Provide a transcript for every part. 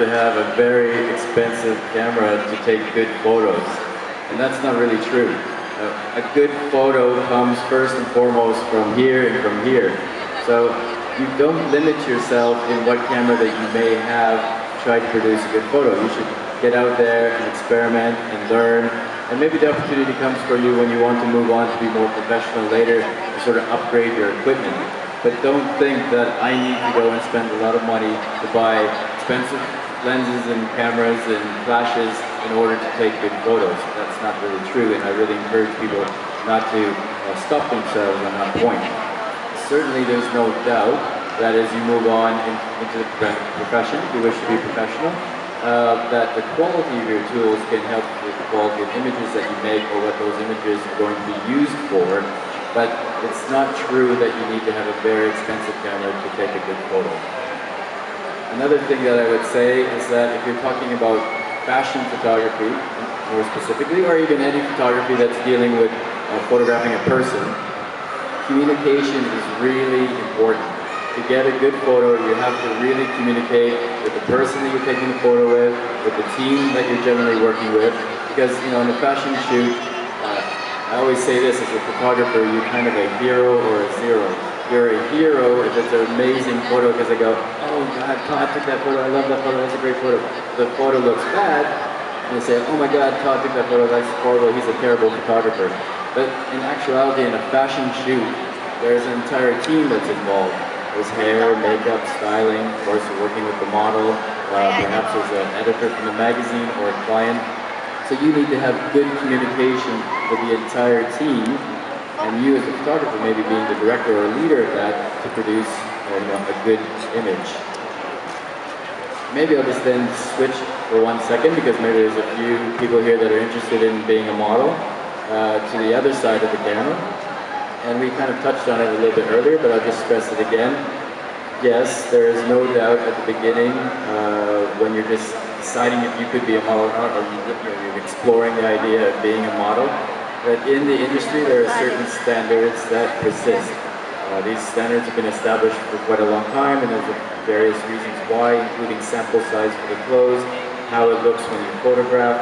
to have a very expensive camera to take good photos. And that's not really true. A good photo comes first and foremost from here and from here. So you don't limit yourself in what camera that you may have to try to produce a good photo. You should get out there and experiment and learn. And maybe the opportunity comes for you when you want to move on to be more professional later, to sort of upgrade your equipment. But don't think that I need to go and spend a lot of money to buy expensive lenses and cameras and flashes in order to take good photos. That's not really true, and I really encourage people not to stop themselves on that point. Certainly there's no doubt that as you move on into the profession, if you wish to be professional, that the quality of your tools can help with the quality of images that you make or what those images are going to be used for. But it's not true that you need to have a very expensive camera to take a good photo. Another thing that I would say is that if you're talking about fashion photography, more specifically, or even any photography that's dealing with photographing a person, communication is really important. To get a good photo, you have to really communicate with the person that you're taking the photo with the team that you're generally working with, because in a fashion shoot, I always say this, as a photographer, you're kind of a hero or a zero. You're a hero if it's an amazing photo, because I go, oh God, Todd took that photo, I love that photo, that's a great photo. The photo looks bad, and they say, oh my God, Todd took that photo, that's horrible, he's a terrible photographer. But in actuality, in a fashion shoot, there's an entire team that's involved. There's hair, makeup, styling, of course you're working with the model, perhaps there's an editor from the magazine or a client. So you need to have good communication with the entire team, and you as a photographer maybe being the director or leader of that to produce a good image. Maybe I'll just then switch for 1 second, because maybe there's a few people here that are interested in being a model, to the other side of the camera. And we kind of touched on it a little bit earlier, but I'll just stress it again. Yes, there is no doubt at the beginning, when you're just deciding if you could be a model or not, or you're exploring the idea of being a model, that in the industry there are certain standards that persist. These standards have been established for quite a long time, and there's various reasons why, including sample size for the clothes, how it looks when you photograph.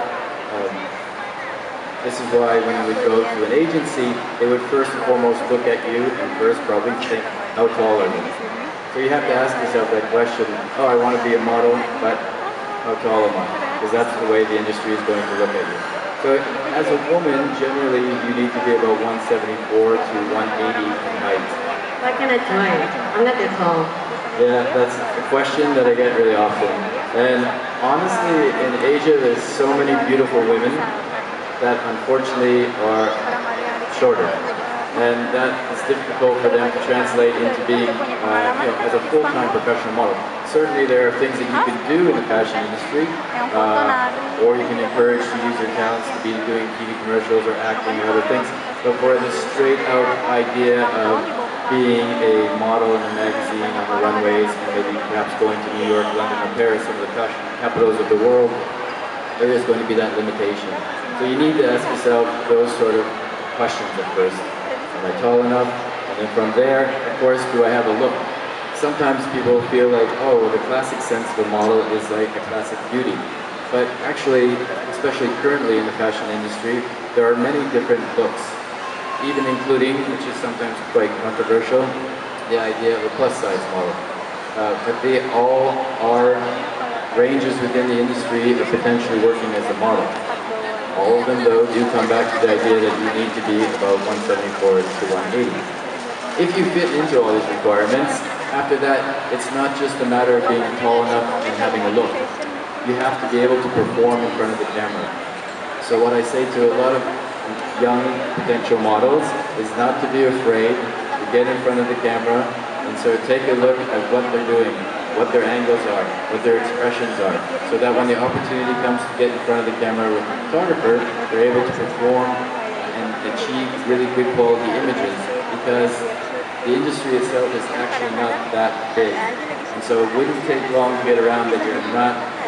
This is why when we go to an agency, they would first and foremost look at you and first probably think, how tall are you? So you have to ask yourself that question, oh, I want to be a model, but how tall am I? Because that's the way the industry is going to look at you. So as a woman, generally you need to be about 174 to 180 in height. What can I try? I'm not that tall. Yeah, that's a question that I get really often. And honestly, in Asia, there's so many beautiful women that unfortunately are shorter. And that is difficult for them to translate into being, as a full-time professional model. Certainly there are things that you can do in the fashion industry, or you can encourage to use your talents to be doing TV commercials or acting or other things. But for the straight-out idea of being a model in a magazine on the runways, and maybe perhaps going to New York, London, or Paris, some of the fashion capitals of the world, there is going to be that limitation. So you need to ask yourself those sort of questions at first. Am I tall enough? And then from there, of course, do I have a look? Sometimes people feel like, oh, well, the classic sense of a model is like a classic beauty. But actually, especially currently in the fashion industry, there are many different looks, even including, which is sometimes quite controversial, the idea of a plus-size model. But they all are ranges within the industry of potentially working as a model. All of them, though, do come back to the idea that you need to be about 174 to 180. If you fit into all these requirements, after that, it's not just a matter of being tall enough and having a look. You have to be able to perform in front of the camera. So what I say to a lot of young potential models is not to be afraid to get in front of the camera and sort of take a look at what they're doing, what their angles are, what their expressions are, so that when the opportunity comes to get in front of the camera with a photographer, they're able to perform and achieve really good quality images, because the industry itself is actually not that big. And so it wouldn't take long to get around that you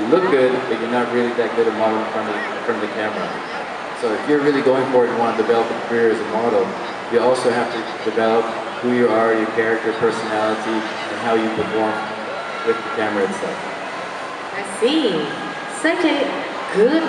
look good, but you're not really that good a model in front of the camera. So if you're really going for it and want to develop a career as a model, you also have to develop who you are, your character, personality, and how you perform with the camera itself. I see. Such a good